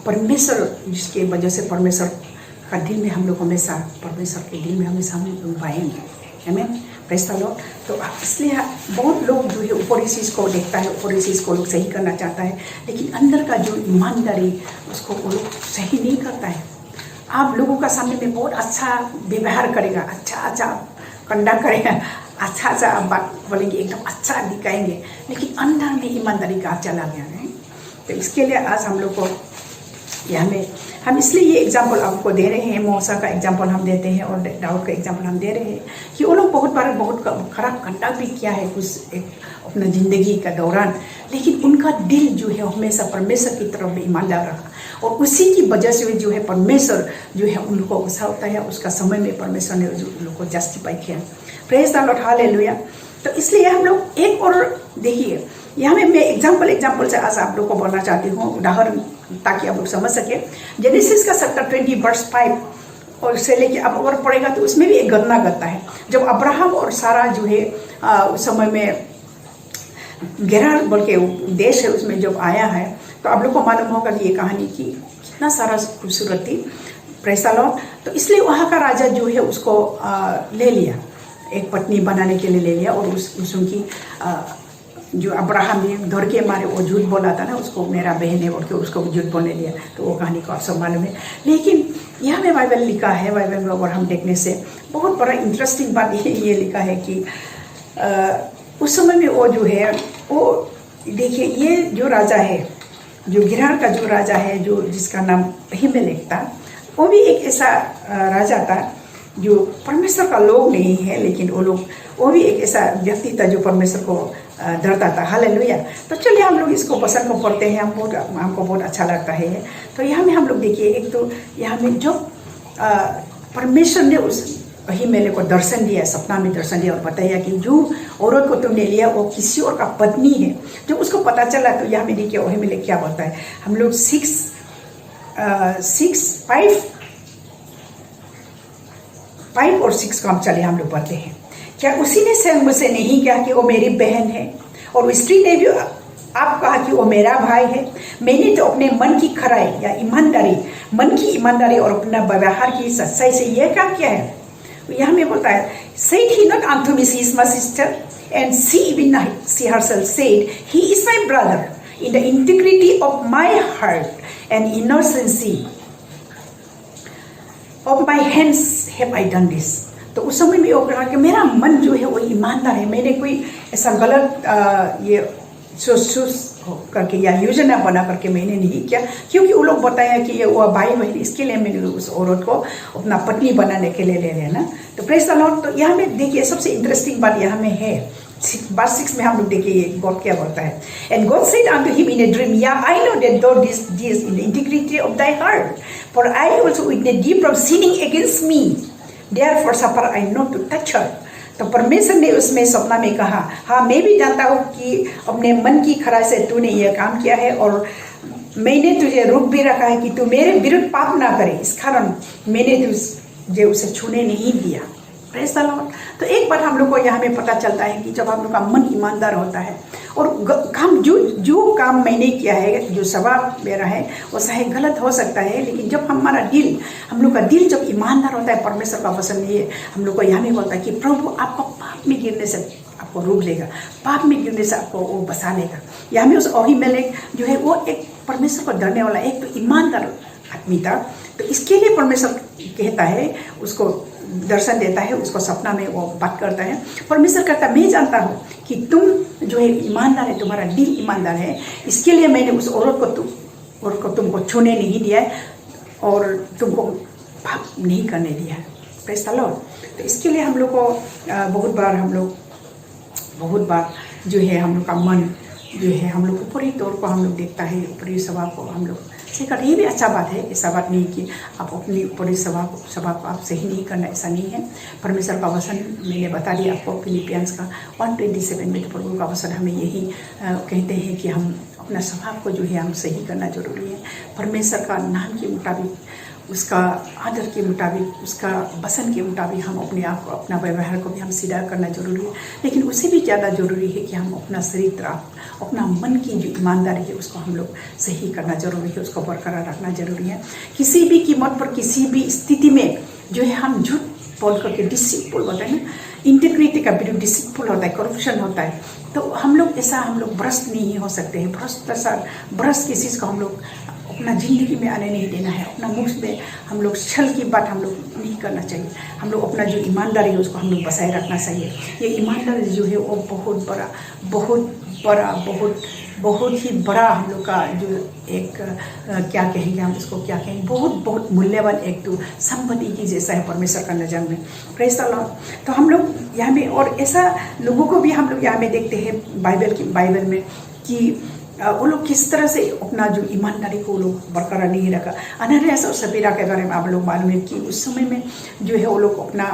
परमेश्वर, जिसके वजह से परमेश्वर का दिल में हम लोग हमेशा, परमेश्वर के दिल में हमेशा हम पाएंगे। हमें प्रेज़ द लॉर्ड। तो इसलिए बहुत लोग जो है ऊपरी चीज़ को देखता है, ऊपरी चीज़ को लोग सही करना चाहता है, लेकिन अंदर का जो ईमानदारी उसको वो लोग सही नहीं करता है। आप लोगों का सामने में बहुत अच्छा व्यवहार करेगा, अच्छा कंडक्ट करेगा, अच्छा आप बात बोलेंगे, एकदम अच्छा दिखाएंगे, लेकिन अंदर में ईमानदारी का चला गया है। तो इसके लिए आज हम लोग को हम इसलिए ये एग्जाम्पल आपको दे रहे हैं, मूसा का एग्जाम्पल हम देते हैं और दाऊद का एग्जाम्पल हम दे रहे हैं कि वो लोग बहुत बार बहुत खराब कंडक्ट भी किया है कुछ एक अपना ज़िंदगी का दौरान, लेकिन उनका दिल जो है हमेशा परमेश्वर की तरफ में ईमानदार रहा और उसी की वजह से जो है परमेश्वर जो है उनको उछालता है, उसका समय में परमेश्वर ने उन लोग को जस्टिफाई किया। Praise the Lord, hallelujah. तो इसलिए हम लोग एक और देखिए, यहाँ में मैं एग्जाम्पल से आज आप लोग को बोलना चाहती हूँ, उदाहरण, ताकि आप लोग समझ सके। जेनेसिस का चैप्टर 20 वर्स 5 और से लेके अब और पढ़ेगा तो उसमें भी एक घटना घटता है। जब अब्राहम और सारा जो है उस समय में गेरार बोल के देश है उसमें जब आया है, तो आप लोग को मालूम होगा कि ये कहानी की कितना सारा खूबसूरत थी। Praise the Lord. तो इसलिए वहाँ का राजा जो है उसको ले लिया, एक पत्नी बनाने के लिए ले लिया, और उनकी जो अब्राहम ने धर के मारे वो झूठ बोला था ना, उसको मेरा बहन है बोल के उसको झूठ बोलने लिया, तो वो कहानी को आप सब मालूम है। लेकिन यहाँ में बाइबल लिखा है, बाइबल में अगर हम देखने से बहुत बड़ा इंटरेस्टिंग बात ये लिखा है कि उस समय में वो जो है वो देखिए, ये जो राजा है, जो गिरार का जो राजा है, जो जिसका नाम अहीमेलेक था, वो भी एक ऐसा राजा था जो परमेश्वर का लोग नहीं है, लेकिन वो भी एक ऐसा व्यक्ति था जो परमेश्वर को डरता था। हालेलुया। तो चलिए हम लोग इसको वचन को पढ़ते हैं, हमको बहुत अच्छा लगता है। तो यहाँ में हम लोग देखिए, एक तो यहाँ में जो परमेश्वर ने उस अहीमेलेक को दर्शन दिया, सपना में दर्शन दिया और बताया कि जो औरत को तुमने लिया वो किसी और का पत्नी है। जब उसको पता चला तो यहाँ में देखिए अहीमेलेक क्या बोलता है। हम लोग 5 और 6 को हम चले हम लोग पढ़ते हैं। क्या उसी ने स्वयं मुझसे नहीं कहा कि वो मेरी बहन है, और स्त्री ने भी आप कहा कि वो मेरा भाई है। मैंने तो अपने मन की खराई या ईमानदारी, मन की ईमानदारी और अपना व्यवहार की सच्चाई से यह काम किया है। यहाँ में बोलता है, said he not unto me, she is my sister, and she herself said, he is my brother, in the integrity of my heart and innocency of my hands have I done this। तो उस समय में वो कहा कि मेरा मन जो है वो ईमानदार है, मैंने कोई ऐसा गलत ये सोच करके या योजना बना करके मैंने नहीं किया, क्योंकि वो लोग बताया कि ये वो भाई बहन, इसके लिए मैंने उस औरत को अपना पत्नी बनाने के लिए ले लेना। तो प्रेज़ द लॉर्ड। तो यहाँ में देखिए सबसे इंटरेस्टिंग बात यहाँ में है, वर्स 6 में हम लोग देखिए गॉड क्या बोलता है। And God said unto him in a dream, yeah, I know that thou didst this in the integrity of thy heart, for I also witnessed thee from sinning against me, therefore suffer I not to touch her। तो परमेश्वर ने उसमें सपना में कहा, हाँ मैं भी जानता हूँ कि अपने मन की खराई से तूने यह काम किया है, और मैंने तुझे रोक भी रखा है कि तू मेरे विरुद्ध पाप ना करे, इस कारण मैंने तुझे उसे छूने नहीं दिया। Praise the Lord. तो एक बार हम लोग को यहाँ में पता चलता है कि जब हम लोग का मन ईमानदार होता है और काम जो काम मैंने किया है, जो स्वभाव मेरा है, वो चाहे गलत हो सकता है, लेकिन जब हमारा दिल, हम लोग का दिल जब ईमानदार होता है, परमेश्वर का वचन ये हम लोग को यहाँ में बोलता है कि प्रभु आपको पाप में गिरने से आपको रोक लेगा, पाप में गिरने से आपको वो बचा लेगा। यहाँ में उस अहीमेलेक जो है वो एक परमेश्वर को डरने वाला, एक तो ईमानदार आदमी था। तो इसके लिए परमेश्वर कहता है, उसको दर्शन देता है, उसको सपना में वो बात करता है। परमेश्वर कहता है, मैं जानता हूँ कि तुम जो है ईमानदार है, तुम्हारा दिल ईमानदार है, इसके लिए मैंने उस औरत को तुमको छूने नहीं दिया है और तुमको पाप नहीं करने दिया है। Praise the Lord. तो इसके लिए हम लोग को बहुत बार जो है हम लोग का मन जो है हम लोग ऊपरी तौर को हम लोग देखता है, ऊपरी स्वभाव को हम लोग सही कर। ये भी अच्छा बात है, ऐसा बात नहीं कि आप अपनी ऊपरी स्वभाव को आप सही नहीं करना, ऐसा नहीं है। परमेश्वर का वचन मैंने बता दिया आपको, फिलिपियंस का 1:27 में, तो प्रभु का वचन हमें यही कहते हैं कि हम अपना स्वभाव को जो है हम सही करना जरूरी है। परमेश्वर का नाम के मुताबिक, उसका आदर के मुताबिक, उसका वचन के मुताबिक हम अपने आप को, अपना व्यवहार को भी हम सीधा करना जरूरी है। लेकिन उससे भी ज़्यादा जरूरी है कि हम अपना चरित्र, अपना मन की जो ईमानदारी है उसको हम लोग सही करना जरूरी है, उसको बरकरार रखना जरूरी है। किसी भी कीमत पर, किसी भी स्थिति में जो है हम झूठ बोल करके, डिसीटफुल होता है ना, इंटीग्रिटी का विरुद्ध डिसीटफुल होता है, करप्शन होता है, तो हम लोग ऐसा, हम लोग भ्रष्ट नहीं हो सकते हैं। भ्रष्ट किसी चीज़ को हम लोग अपना ज़िंदगी में आने नहीं देना है। अपना मुख में हम लोग छल की बात हम लोग नहीं करना चाहिए। हम लोग अपना जो ईमानदारी है उसको हम लोग बसाए रखना चाहिए। ये ईमानदारी जो है वो बहुत ही बड़ा हम लोग का जो एक क्या कहेंगे हम इसको, क्या कहेंगे, बहुत मूल्यवान एक तो संपत्ति की जैसा है परमेश्वर का नज़र में। Praise the Lord. तो हम लोग यहाँ में, और ऐसा लोगों को भी हम लोग यहाँ में देखते हैं बाइबल में कि वो लोग किस तरह से अपना जो ईमानदारी को वो लोग बरकरार नहीं रखा। अनहरियास और सपीरा के बारे में आप लोग मालूम है कि उस समय में जो है वो लोग अपना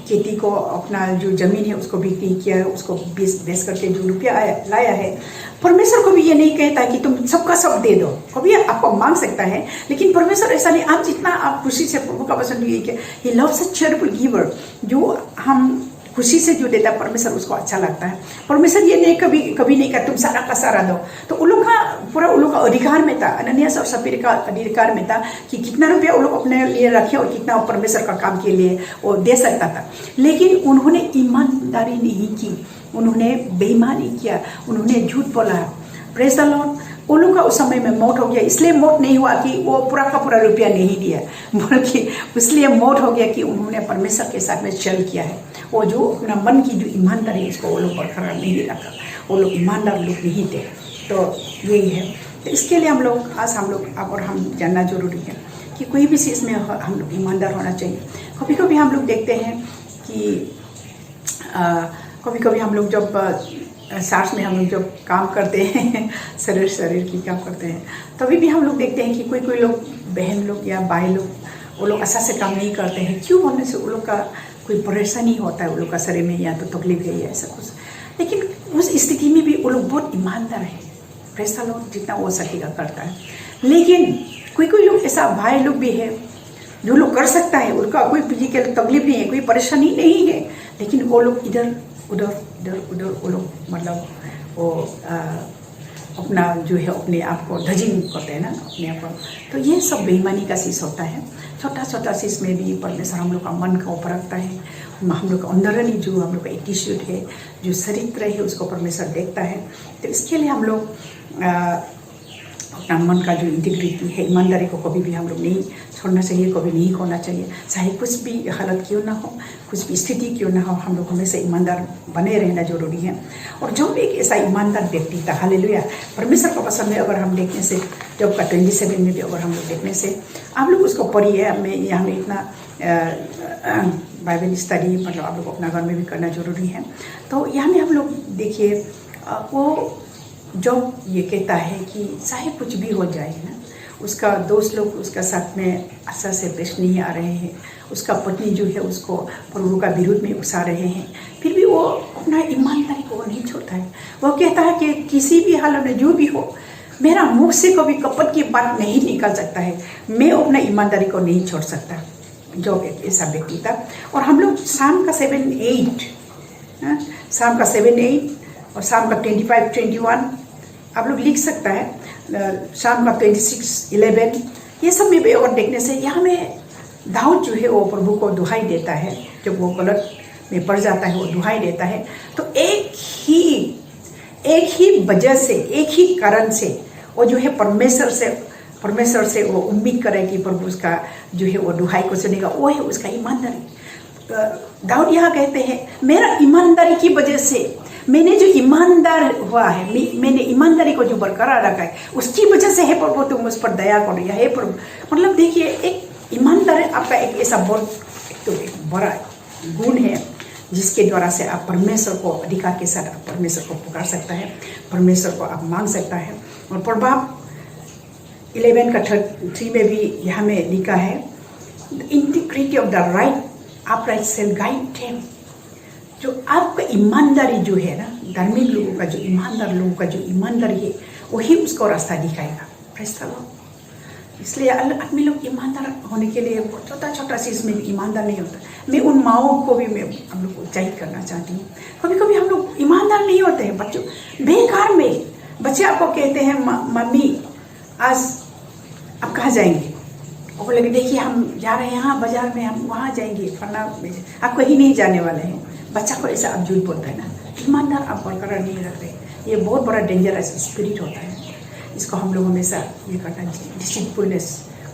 खेती को, अपना जो ज़मीन है उसको बिक्री किया है, उसको बेच करके जो रुपया लाया है। परमेश्वर को भी ये नहीं कहता कि तुम सबका सब दे दो, कभी आपको मांग सकता है, लेकिन परमेश्वर ऐसा नहीं। आप जितना आप खुशी से, प्रभु का वचन ये कि he loves a cheerful giver, जो हम खुशी से जो देता है परमेश्वर उसको अच्छा लगता है। परमेश्वर ये नहीं कभी नहीं कहता तुम सारा का सारा दो। तो उन लोग का पूरा, उन लोग का अधिकार में था, अननियास और सपीरा का अधिकार में था कि कितना रुपया वो लोग अपने लिए रखे और कितना परमेश्वर का काम के लिए वो दे सकता था। लेकिन उन्होंने ईमानदारी नहीं की, उन्होंने बेईमानी किया, उन्होंने झूठ बोला। Praise the Lord. उन लोग का उस समय में मौत हो गया। इसलिए मौत नहीं हुआ कि वो पूरा का पूरा रुपया नहीं दिया, बल्कि इसलिए मौत हो गया कि उन्होंने परमेश्वर के साथ में छल किया है। वो जो अपना मन की जो ईमानदारी है उसको वो लोग बरकरार नहीं रखा, वो लोग ईमानदार लोग नहीं थे। तो यही है। तो इसके लिए हम लोग आज हम जानना जरूरी है कि कोई भी चीज़ में हम लोग ईमानदार होना चाहिए। कभी कभी हम लोग देखते हैं कि कभी हम लोग जब साथ में हम लोग जब काम करते हैं, शरीर की काम करते हैं, तभी भी हम लोग देखते हैं कि कोई लोग, बहन लोग या भाई लोग, वो लोग अच्छा से काम नहीं करते हैं। क्यों बोलने से वो लोग का कोई परेशानी होता है, वो लोग का शरीर में या तो तकलीफ है या ऐसा कुछ। लेकिन उस स्थिति में भी वो लोग बहुत ईमानदार है। प्रेज़ द लॉर्ड, जितना वो सकेगा करता है। लेकिन कोई लोग ऐसा भाई लोग भी है जो लोग कर सकता है, उनका कोई फिजिकल तकलीफ नहीं है, कोई परेशानी नहीं है, लेकिन वो लोग इधर उधर वो लोग मतलब वो अपना जो है अपने आप को धजिंग करते हैं ना अपने आप को। तो ये सब बेईमानी का चीज़ होता है। छोटा चीज़ में भी परमेश्वर हम लोग का मन का ऊपर रखता है। हम लोग का अंदरनी जो हम लोग का एटीट्यूड है, जो चरित्र है, उसको परमेश्वर देखता है। तो इसके लिए हम लोग अपना मन का जो इंटीग्रिटी है, ईमानदारी को कभी भी हम लोग नहीं छोड़ना चाहिए, कभी नहीं खोना चाहिए। चाहे कुछ भी हालत क्यों ना हो, कुछ भी स्थिति क्यों ना हो, हम लोग हमेशा ईमानदार बने रहना जरूरी है। और जो भी एक ऐसा ईमानदार व्यक्ति था, हालेलुया, परमेश्वर का पसंद में अगर हम देखने से, जब का 27 में भी अगर हम लोग देखने से, आप लोग उसको पढ़िए। हमें इतना बाइबल स्टडी मतलब आप लोग अपना घर में भी करना जरूरी है। तो यहाँ में हम लोग देखिए, वो जब ये कहता है कि चाहे कुछ भी हो जाए ना, उसका दोस्त लोग उसका साथ में अच्छा से पेश नहीं आ रहे हैं, उसका पत्नी जो है उसको प्रभु का विरोध में उकसा रहे हैं, फिर भी वो अपना ईमानदारी को नहीं छोड़ता है। वो कहता है कि किसी भी हालत में जो भी हो, मेरा मुख से कभी कपट की बात नहीं निकल सकता है, मैं अपना ईमानदारी को नहीं छोड़ सकता। जो एक ऐसा व्यक्ति था। और हम लोग शाम का 7-8 और शाम का 25-21 आप लोग लिख सकता है, शाम का 26-11, ये सब में भी और देखने से यहाँ में दाऊद जो है वो प्रभु को दुहाई देता है। जब वो गलत में पड़ जाता है वो दुहाई देता है। तो एक ही वजह से, एक ही कारण से वो जो है परमेश्वर से वो उम्मीद करे कि प्रभु उसका जो है वो दुहाई को सुनेगा, वो है उसका ईमानदारी। दाऊद यहाँ कहते हैं, मेरा ईमानदारी की वजह से, मैंने जो ईमानदार हुआ है, मैंने ईमानदारी को जो बरकरार रखा है, उसकी वजह से है प्रभु तुम उस पर दया करो। या है प्रभु, मतलब देखिए, एक ईमानदार आपका एक ऐसा बहुत एक बड़ा गुण है जिसके द्वारा से आप परमेश्वर को अधिकार के साथ आप परमेश्वर को पुकार सकता है, परमेश्वर को आप मांग सकता है। और प्रभाव 11:3 में भी यहाँ में लिखा है, the integrity of the right upright shall guide him. जो आपका ईमानदारी जो है ना, धार्मिक लोगों का जो ईमानदार लोगों का जो ईमानदारी है, वही उसको रास्ता दिखाएगा। Praise the Lord. इसलिए आदमी लोग ईमानदार होने के लिए छोटा छोटा चीज़ में भी ईमानदार नहीं होता। मैं उन माओं को भी मैं हम लोग को जाहिर करना चाहती हूँ। कभी कभी हम लोग ईमानदार नहीं होते हैं। बच्चों बेकार में बच्चे आपको कहते हैं मम्मी आज आप कहाँ जाएंगे, और बोले देखिए हम जा रहे हैं यहाँ बाजार में, हम वहाँ जाएंगे फलना, आप कहीं नहीं जाने वाले हैं। बच्चा को ऐसा आप झूठ बोलते हैं ना, ईमानदार आप बरकरार नहीं रख रहे। ये बहुत बड़ा डेंजरस स्पिरिट होता है। इसको हम लोग हमेशा ये करना चाहिए, डिसिप्लिननेस,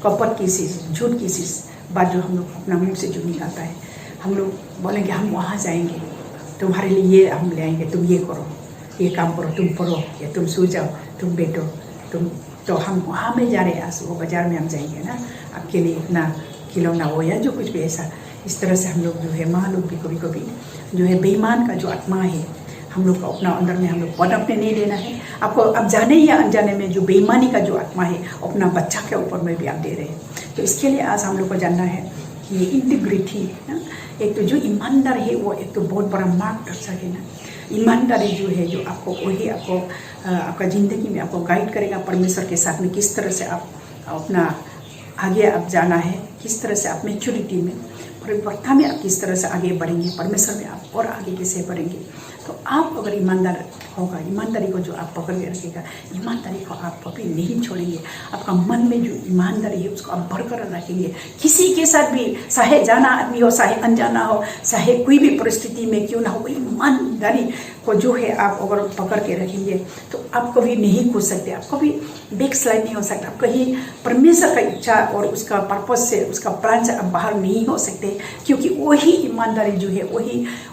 कपट की चीज़, झूठ की चीज़ बात जो हम लोग अपना मुंह से जो निकालता है। हम लोग बोलेंगे हम वहाँ जाएंगे, तुम्हारे लिए ये हम ले आएंगे, तुम ये करो, ये काम करो, तुम पढ़ो, या तुम सो जाओ, तुम बैठो, तुम तो हम वहाँ में जा रहे हैं। आज वो बाज़ार में हम जाएंगे ना, आपके लिए इतना खिलौना हो या जो कुछ भी ऐसा। इस तरह से हम लोग जो है माँ लोग भी कभी कभी जो है बेईमान का जो आत्मा है, हम लोग को अपना अंदर में हम लोग पनपने नहीं देना है। आपको अब जाने या अनजाने में जो बेईमानी का जो आत्मा है अपना बच्चा के ऊपर में भी आप दे रहे हैं। तो इसके लिए आज हम लोग को जानना है कि इंटीग्रिटी ना, एक तो जो ईमानदार है वो एक तो बहुत बड़ा मार्गदर्शक है ना। ईमानदारी जो है जो आपको वही आपको आपका ज़िंदगी में आपको गाइड करेगा परमेश्वर के साथ में, किस तरह से आप अपना आगे आप जाना है, किस तरह से आप मैच्योरिटी में परिवर्तन में आप किस तरह से आगे बढ़ेंगे, परमेश्वर में आप और आगे कैसे बढ़ेंगे। तो आप अगर ईमानदार होगा, ईमानदारी को जो आप पकड़ के रखेगा, ईमानदारी को आप कभी नहीं छोड़ेंगे, आपका मन में जो ईमानदारी है उसको आप बरकरार रखेंगे। किसी के साथ भी, चाहे जाना आदमी हो, चाहे अनजाना हो, चाहे कोई भी परिस्थिति में क्यों ना हो, ईमानदारी को जो है आप अगर पकड़ के रखेंगे तो आप कभी नहीं खो सकते, आप कभी बैक स्लाइड नहीं हो सकता, आप कहीं परमेश्वर का इच्छा और उसका पर्पस से, उसका प्लान से आप बाहर नहीं हो सकते। क्योंकि वही ईमानदारी जो है,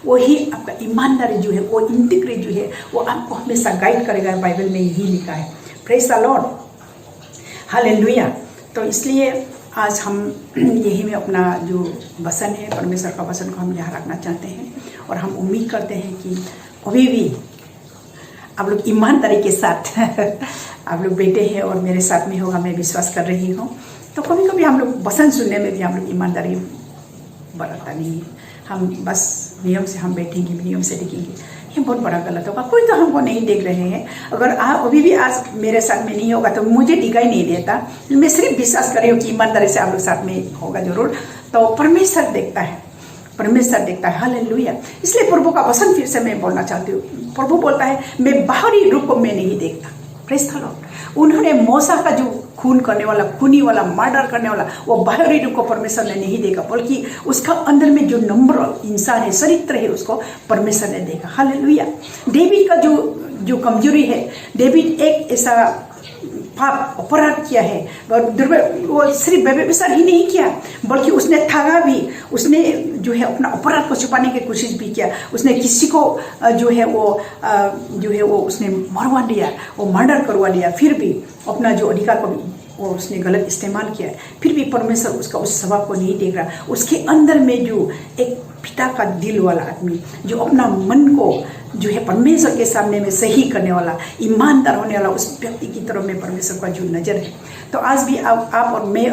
वही आपका ईमानदारी जो है, वो इंटीग्रिटी जो है, वो आपको हमेशा गाइड करेगा। बाइबल में यही लिखा है। Praise the Lord, hallelujah. तो इसलिए आज हम यही में अपना जो वचन है, परमेश्वर का वचन को हम यहाँ रखना चाहते हैं। और हम उम्मीद करते हैं कि अभी भी आप लोग ईमानदारी के साथ आप लोग बैठे हैं और मेरे साथ में होगा, मैं विश्वास कर रही हूँ। तो कभी कभी हम लोग वचन सुनने में भी हम लोग ईमानदारी बरतता नहीं है। हम बस नियम से हम बैठेंगे, नियम से देखेंगे, ये बहुत बड़ा गलत होगा। कोई तो हमको नहीं देख रहे हैं। अगर आप अभी भी आज मेरे साथ में नहीं होगा तो मुझे दिखाई नहीं देता। मैं सिर्फ विश्वास कर रही हूँ कि ईमानदारी से आप लोग साथ में होगा जरूर। तो परमेश्वर देखता है, परमेश्वर देखता है। हालेलुया। इसलिए प्रभु का वचन फिर से मैं बोलना चाहती हूँ। प्रभु बोलता है मैं बाहरी रूप को मैं नहीं देखता। Praise the Lord. उन्होंने मूसा का जो खून करने वाला, खूनी वाला, मर्डर करने वाला, वो बाहरी रूप को परमेश्वर ने नहीं देखा, बल्कि उसका अंदर में जो नम्र इंसान है, चरित्र है, उसको परमेश्वर ने देखा। हालेलुया। डेविड का जो कमजोरी है, डेविड एक ऐसा पाप अपराध किया है, वो सिर्फ व्यभिचार ही नहीं किया बल्कि उसने ठगा भी, उसने जो है अपना अपराध को छुपाने की कोशिश भी किया। उसने किसी को जो है वो उसने मरवा लिया, वो मर्डर करवा लिया, फिर भी अपना जो अधिकार को वो उसने गलत इस्तेमाल किया। फिर भी परमेश्वर उसका उस स्वभाव को नहीं देख रहा। उसके अंदर में जो एक पिता का दिल वाला आदमी, जो अपना मन को जो है परमेश्वर के सामने में सही करने वाला, ईमानदार होने वाला, उस व्यक्ति की तरफ में परमेश्वर का जो नज़र है। तो आज भी आप और मैं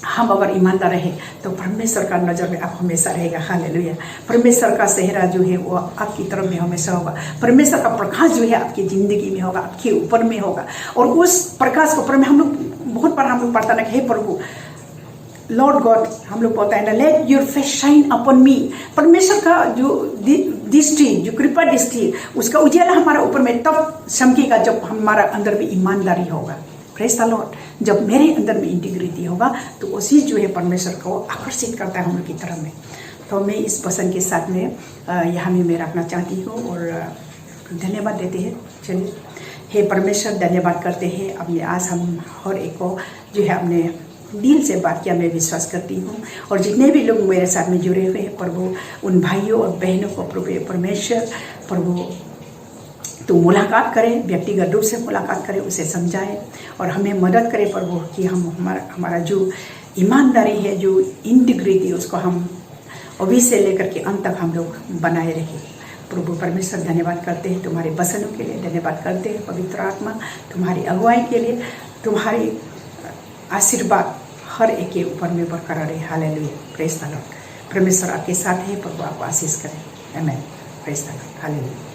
हम अगर ईमानदार रहे तो परमेश्वर का नज़र में आप हमेशा रहेगा। हालेलुया। परमेश्वर का सेहरा जो है वो आपकी तरफ में हमेशा होगा। परमेश्वर का प्रकाश जो है आपकी ज़िंदगी में होगा, आपके ऊपर में होगा। और उस प्रकाश को ऊपर में हम लोग बहुत बार हम लोग प्रार्थना कि हे प्रभु लॉर्ड गॉड, हम लोग बोलते हैं ना, let your face shine upon मी। परमेश्वर का जो दृष्टि, जो कृपा दृष्टि, उसका उजाला हमारा ऊपर में तब चमकेगा जब हमारा अंदर में ईमानदारी होगा। Praise the Lord. जब मेरे अंदर में इंटीग्रिटी होगा तो उसी जो है परमेश्वर को आकर्षित करता है हम लोग की तरफ में। तो मैं इस वचन के साथ में यहाँ में मैं रखना चाहती हूँ और धन्यवाद देते हैं। चलिए, हे परमेश्वर, धन्यवाद करते हैं अपने आज हम हर एक को जो है अपने दिल से बात किया, मैं विश्वास करती हूँ। और जितने भी लोग मेरे साथ में जुड़े हुए हैं प्रभु, उन भाइयों और बहनों को प्रभु परमेश्वर प्रभु तो मुलाकात करें, व्यक्तिगत रूप से मुलाकात करें, उसे समझाएं और हमें मदद करें प्रभु कि हम हमारा जो ईमानदारी है, जो इंटीग्रिटी, उसको हम अभी से लेकर के अंत तक हम लोग बनाए रहे। प्रभु परमेश्वर धन्यवाद करते हैं तुम्हारे वचनों के लिए, धन्यवाद करते हैं पवित्र आत्मा तुम्हारी अगुवाई के लिए। तुम्हारी आशीर्वाद हर एक के ऊपर में बरकरार रहे। Hallelujah, praise the Lord. परमेश्वर आपके साथ है, प्रभु आपको आशीष करें। आमीन, प्रेज द लॉर्ड, हालेलुया।